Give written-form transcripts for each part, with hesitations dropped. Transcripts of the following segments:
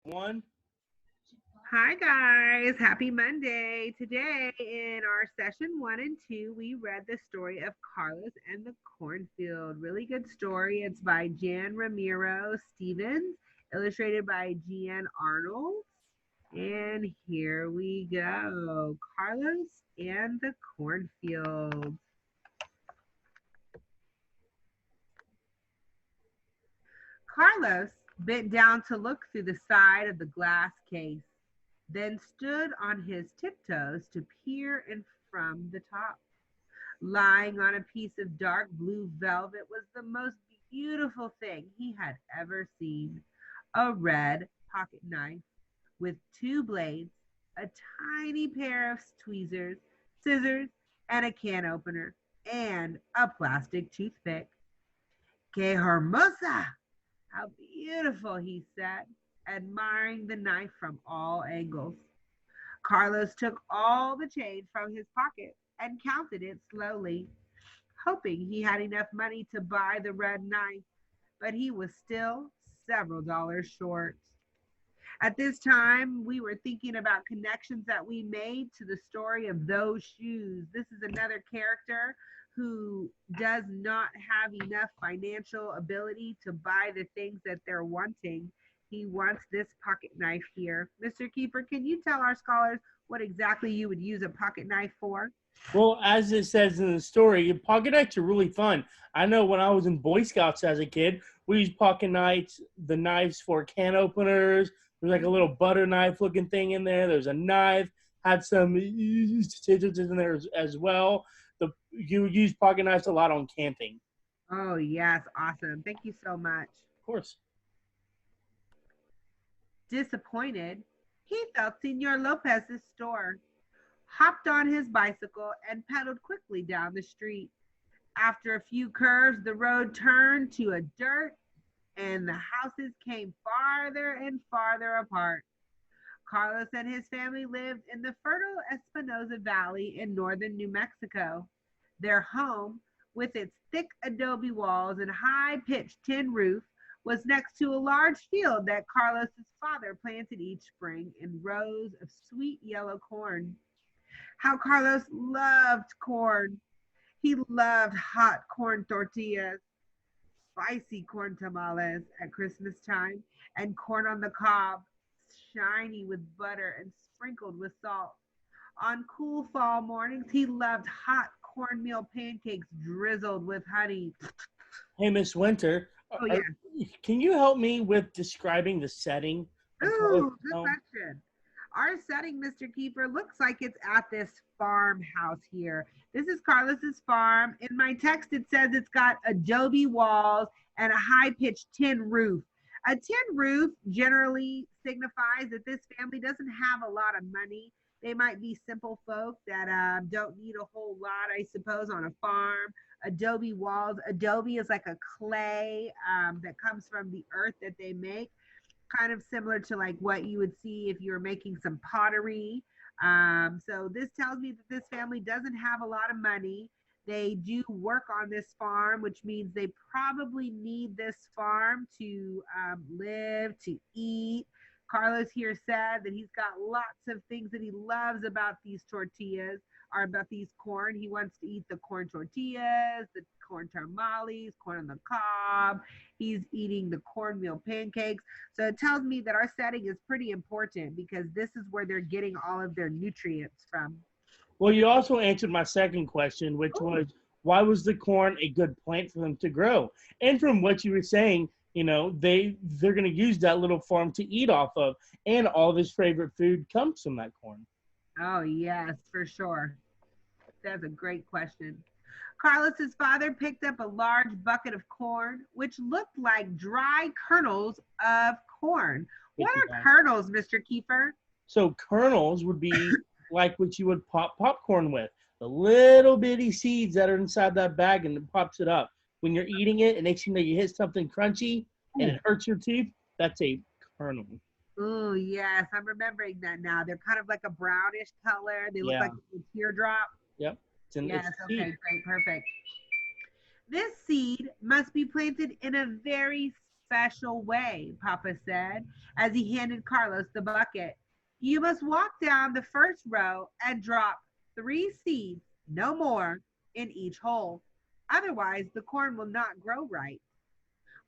One. Hi, guys. Happy Monday. Today, in our session one and two, we read the story of Carlos and the Cornfield. Really good story. It's by Jan Ramiro Stevens, illustrated by Gian Arnold. And here we go Carlos and the Cornfield. Carlos bent down to look through the side of the glass case, then stood on his tiptoes to peer in from the top. Lying on a piece of dark blue velvet was the most beautiful thing he had ever seen, a red pocket knife with two blades, a tiny pair of tweezers, scissors, and a can opener, and a plastic toothpick. Que hermosa! How beautiful, he said, admiring the knife from all angles. Carlos took all the change from his pocket and counted it slowly, hoping he had enough money to buy the red knife, but he was still several dollars short. At this time, we were thinking about connections that we made to the story of those shoes. This is another character who does not have enough financial ability to buy the things that they're wanting. He wants this pocket knife here. Mr. Keeper, can you tell our scholars what exactly you would use a pocket knife for? Well, as it says in the story, pocket knives are really fun. I know when I was in Boy Scouts as a kid, we used pocket knives, the knives for can openers. There's like a little butter knife looking thing in there. There's a knife, had some scissors in there as well. You use pocket knives a lot on camping. Oh, yes, awesome. Thank you so much. Of course. Disappointed, he felt Senor Lopez's store, hopped on his bicycle, and pedaled quickly down the street. After a few curves, the road turned to a dirt and the houses came farther and farther apart. Carlos and his family lived in the fertile Espinosa Valley in northern New Mexico. Their home, with its thick adobe walls and high pitched tin roof, was next to a large field that Carlos's father planted each spring in rows of sweet yellow corn. How Carlos loved corn! He loved hot corn tortillas, spicy corn tamales at Christmas time, and corn on the cob, shiny with butter and sprinkled with salt. On cool fall mornings, he loved hot cornmeal pancakes drizzled with honey. Hey, Miss Winter, Oh, yeah. can you help me with describing the setting of Carlos' Ooh, good home? question. Our setting, Mr. Keeper, looks like it's at this farmhouse here. This is Carlos's farm. In my text, it says it's got adobe walls and a high pitched tin roof. A tin roof generally signifies that this family doesn't have a lot of money. They might be simple folk that don't need a whole lot, I suppose, on a farm. Adobe walls. Adobe is like a clay that comes from the earth that they make, kind of similar to like what you would see if you were making some pottery. So this tells me that this family doesn't have a lot of money. They do work on this farm, which means they probably need this farm to live, to eat. Carlos here said that he's got lots of things that he loves about these tortillas or about these corn. He wants to eat the corn tortillas, the corn tamales, corn on the cob. He's eating the cornmeal pancakes. So it tells me that our setting is pretty important because this is where they're getting all of their nutrients from. Well, you also answered my second question, which Oh, was why was the corn a good plant for them to grow? And from what you were saying, they're going to use that little farm to eat off of, and all of his favorite food comes from that corn. oh yes, for sure. That's a great question. Carlos's father picked up a large bucket of corn, which looked like dry kernels of corn. What Thank you, are guys. kernels, Mr. Keeper? So kernels would be like what you would pop popcorn with, the little bitty seeds that are inside that bag, and it pops it up. When you're eating it, it makes you know you hit something crunchy and Ooh, it hurts your teeth. That's a kernel. ooh, yes, I'm remembering that now. They're kind of like a brownish color. They look Yeah. like a teardrop. Yep. It's Yes, a okay, seed. great, perfect. This seed must be planted in a very special way, Papa said, as he handed Carlos the bucket. You must walk down the first row and drop 3 seeds, no more, in each hole. Otherwise, the corn will not grow right.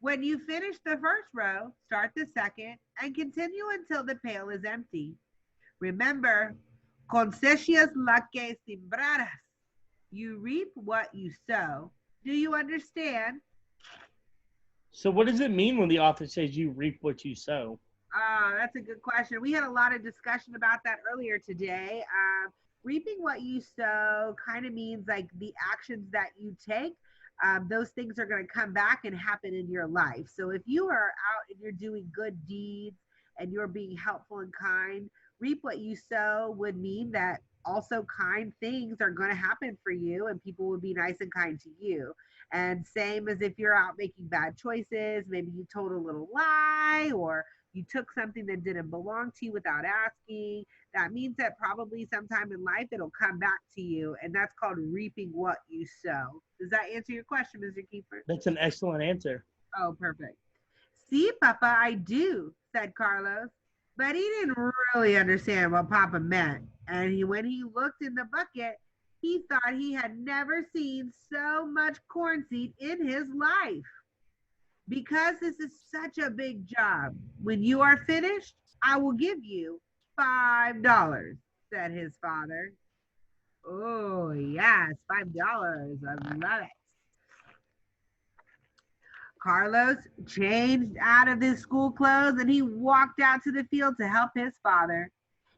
When you finish the first row, start the second and continue until the pail is empty. Remember, cosechas la que sembraras. You reap what you sow. Do you understand? So what does it mean when the author says you reap what you sow? That's a good question. We had a lot of discussion about that earlier today. Reaping what you sow kind of means like the actions that you take. Those things are going to come back and happen in your life. So if you are out and you're doing good deeds and you're being helpful and kind, reap what you sow would mean that also kind things are going to happen for you and people will be nice and kind to you. And same as if you're out making bad choices, maybe you told a little lie or you took something that didn't belong to you without asking. That means that probably sometime in life it'll come back to you, and that's called reaping what you sow. Does that answer your question, Mr. Keeper? That's an excellent answer. Oh, perfect. See, Papa, I do, said Carlos. But he didn't really understand what Papa meant. And when he looked in the bucket, he thought he had never seen so much corn seed in his life. Because this is such a big job, when you are finished, I will give you $5, said his father. Oh, yes, $5. I love it. Carlos changed out of his school clothes and he walked out to the field to help his father.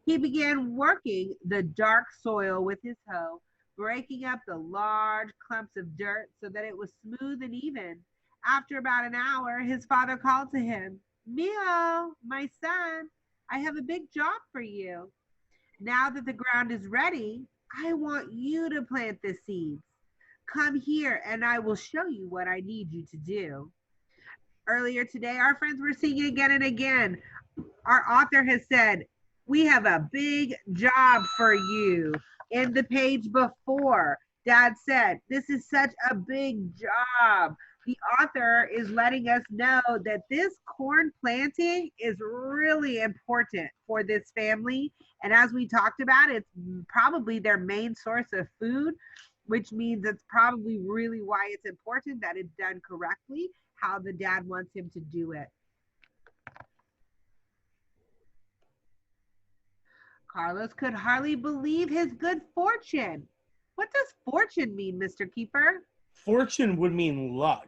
He began working the dark soil with his hoe, breaking up the large clumps of dirt so that it was smooth and even. After about an hour, his father called to him, Mio, my son, I have a big job for you. Now that the ground is ready, I want you to plant the seeds. Come here and I will show you what I need you to do. Earlier today, our friends were singing again and again. Our author has said, we have a big job for you. In the page before, Dad said, this is such a big job. The author is letting us know that this corn planting is really important for this family. And as we talked about, it's probably their main source of food, which means it's probably really why it's important that it's done correctly, how the dad wants him to do it. Carlos could hardly believe his good fortune. What does fortune mean, Mr. Keeper? Fortune would mean luck.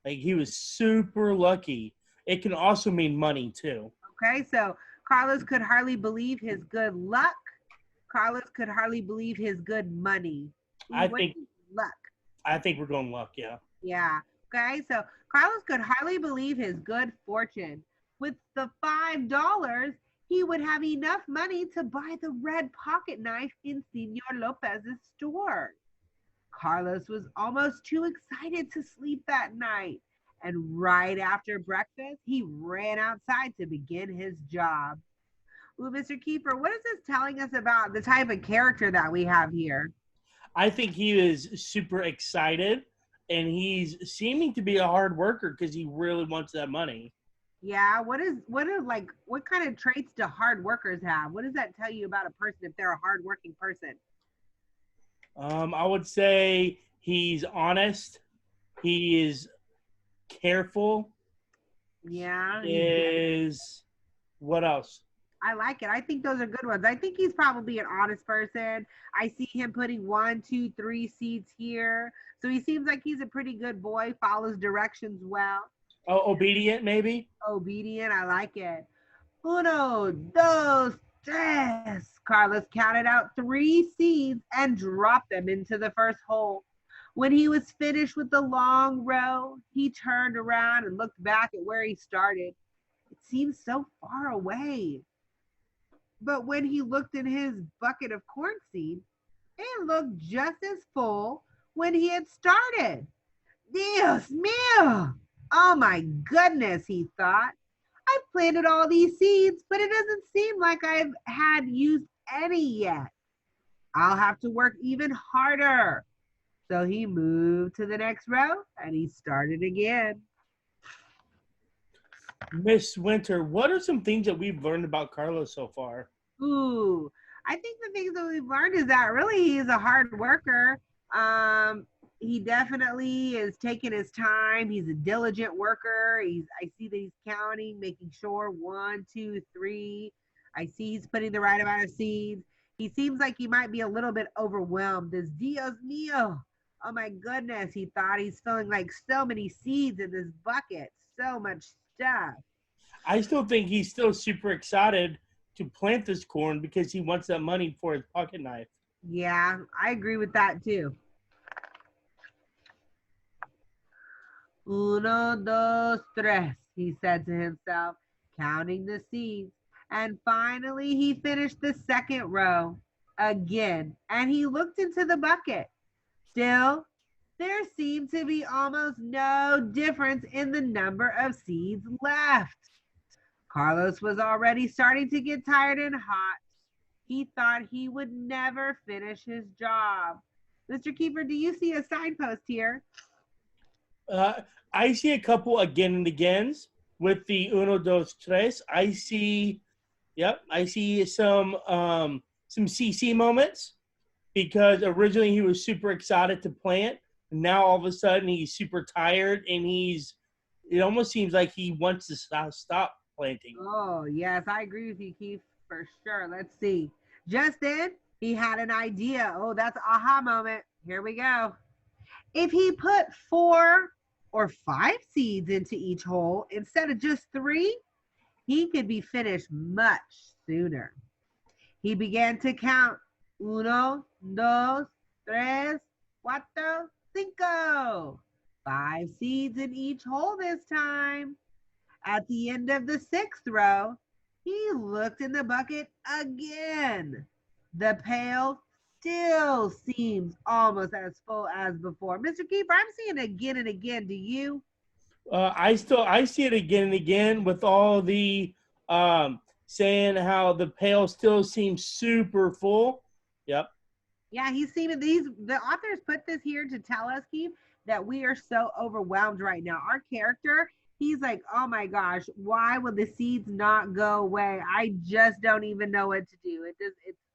Like he was super lucky. It can also mean money too. Okay, so Carlos could hardly believe his good luck. Carlos could hardly believe his good money. I think luck. I think we're going luck, yeah. Yeah. Okay, so Carlos could hardly believe his good fortune. With the $5, he would have enough money to buy the red pocket knife in Senor Lopez's store. Carlos was almost too excited to sleep that night. And right after breakfast, he ran outside to begin his job. Ooh, Mr. Keeper, what is this telling us about the type of character that we have here? I think he is super excited, and he's seeming to be a hard worker because he really wants that money. Yeah, what kind of traits do hard workers have? What does that tell you about a person if they're a hardworking person? I would say he's honest. He is careful. Yeah. What else? I like it. I think those are good ones. I think he's probably an honest person. I see him putting 1, 2, 3 seeds here. So he seems like he's a pretty good boy, follows directions well. Oh, obedient maybe? Obedient. I like it. Uno, dos, tres. Carlos counted out 3 seeds and dropped them into the first hole. When he was finished with the long row, he turned around and looked back at where he started. It seemed so far away. But when he looked in his bucket of corn seed, it looked just as full when he had started. Dios mío! Oh my goodness, he thought. I've planted all these seeds, but it doesn't seem like I've had used any yet. I'll have to work even harder. So he moved to the next row and he started again. Miss Winter, what are some things that we've learned about Carlos so far? Ooh, I think the things that we've learned is that really he's a hard worker. He definitely is taking his time. He's a diligent worker. I see that he's counting, making sure 1, 2, 3. I see he's putting the right amount of seeds. He seems like he might be a little bit overwhelmed. This Dios mío. Oh my goodness. He thought he's feeling like so many seeds in this bucket. So much stuff. I still think he's still super excited to plant this corn because he wants that money for his pocket knife. Yeah, I agree with that too. Uno, dos, tres, he said to himself, counting the seeds. And finally, he finished the second row again, and he looked into the bucket. Still, there seemed to be almost no difference in the number of seeds left. Carlos was already starting to get tired and hot. He thought he would never finish his job. Mr. Keeper, do you see a signpost here? I see a couple again and agains with the uno, dos, tres. I see some CC moments because originally he was super excited to plant. And now all of a sudden he's super tired and it almost seems like he wants to stop planting. Oh, yes, I agree with you, Keith, for sure. Let's see. Just then, he had an idea. Oh, that's aha moment. Here we go. If he put 4 or 5 seeds into each hole instead of just 3, he could be finished much sooner. He began to count. Uno, dos, tres, cuatro, cinco. 5 seeds in each hole this time. At the end of the 6th row, he looked in the bucket again. The pail still seems almost as full as before. Mr. Keeper, I'm seeing it again and again. Do you? I see it again and again with all the saying how the pail still seems super full. Yep. Yeah, he's seen it. The authors put this here to tell us, Keith, that we are so overwhelmed right now. Our character, he's like, oh my gosh, why will the seeds not go away? I just don't even know what to do.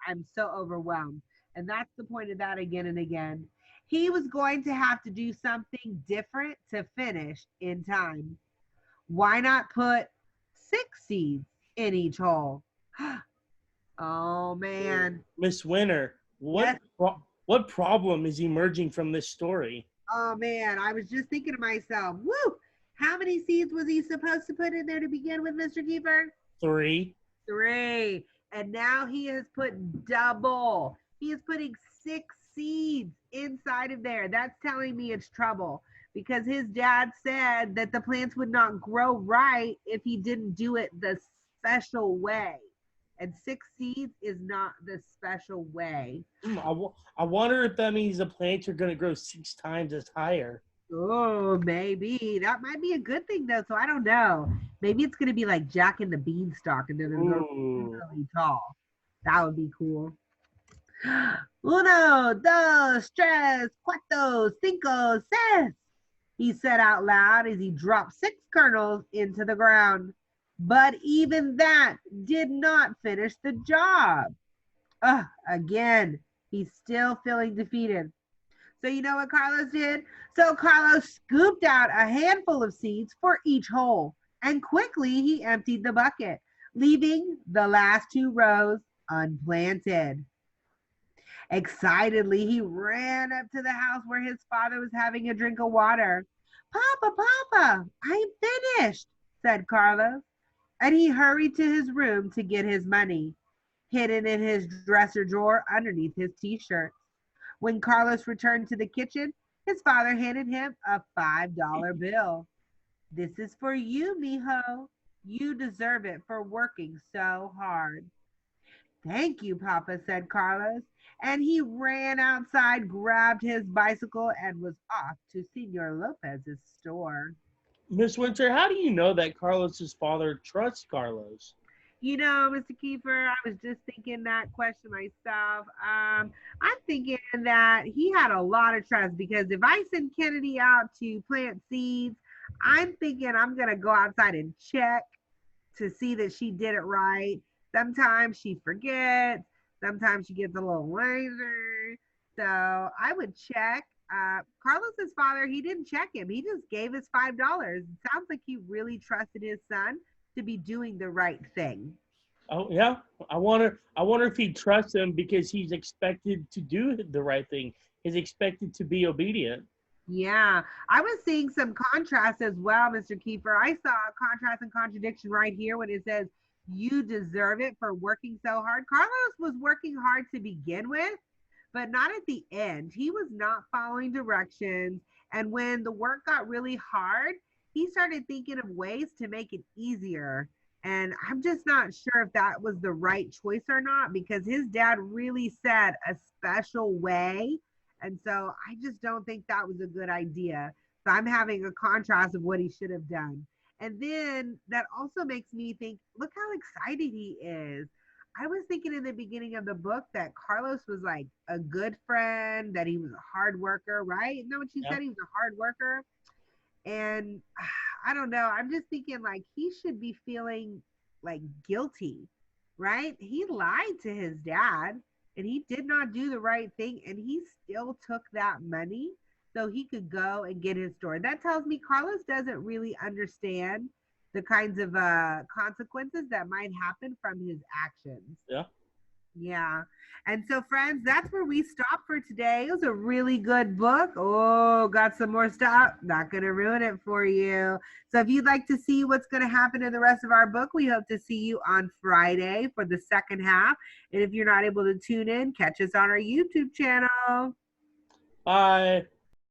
I'm so overwhelmed. And that's the point of that again and again. He was going to have to do something different to finish in time. Why not put 6 seeds in each hole? Oh man. Miss Winter, what problem is emerging from this story? Oh man, I was just thinking to myself, woo, how many seeds was he supposed to put in there to begin with, Mr. Keeper? 3. 3. And now he has put double. He is putting 6 seeds inside of there. That's telling me it's trouble because his dad said that the plants would not grow right if he didn't do it the special way. And 6 seeds is not the special way. I wonder if that means the plants are going to grow 6 times as higher. Oh, maybe. That might be a good thing, though. So I don't know. Maybe it's going to be like Jack and the Beanstalk, and then they're really tall. That would be cool. Uno, dos, tres, cuatro, cinco, seis. He said out loud as he dropped 6 kernels into the ground. But even that did not finish the job. Again, he's still feeling defeated. So you know what Carlos did? So Carlos scooped out a handful of seeds for each hole, and quickly he emptied the bucket, leaving the last 2 rows unplanted. Excitedly, he ran up to the house where his father was having a drink of water. Papa, Papa, I'm finished, said Carlos, and he hurried to his room to get his money, hidden in his dresser drawer underneath his t-shirt. When Carlos returned to the kitchen, his father handed him a $5 bill. This is for you, mijo. You deserve it for working so hard. Thank you, Papa, said Carlos, and he ran outside, grabbed his bicycle, and was off to Senor Lopez's store. Miss Winter, how do you know that Carlos's father trusts Carlos? You know, Mr. Kiefer, I was just thinking that question myself. I'm thinking that he had a lot of trust because if I send Kennedy out to plant seeds, I'm thinking I'm going to go outside and check to see that she did it right. Sometimes she forgets. Sometimes she gets a little lazy. So I would check. Carlos's father, he didn't check him. He just gave us $5. It sounds like he really trusted his son to be doing the right thing. Oh yeah, I wonder if he trusts him because he's expected to do the right thing. He's expected to be obedient. Yeah, I was seeing some contrast as well, Mr. Kiefer. I saw a contrast and contradiction right here when it says, you deserve it for working so hard. Carlos was working hard to begin with, but not at the end. He was not following directions. And when the work got really hard, he started thinking of ways to make it easier. And I'm just not sure if that was the right choice or not because his dad really said a special way. And so I just don't think that was a good idea. So I'm having a contrast of what he should have done. And then that also makes me think, look how excited he is. I was thinking in the beginning of the book that Carlos was like a good friend, that he was a hard worker, right? Isn't that what you Yeah. said? He was a hard worker. And I don't know. I'm just thinking like he should be feeling like guilty, right? He lied to his dad and he did not do the right thing and he still took that money so he could go and get his store. That tells me Carlos doesn't really understand the kinds of consequences that might happen from his actions. Yeah. Yeah. And so, friends, that's where we stop for today. It was a really good book. Oh, got some more stuff. Not going to ruin it for you. So, if you'd like to see what's going to happen in the rest of our book, we hope to see you on Friday for the second half. And if you're not able to tune in, catch us on our YouTube channel. Bye.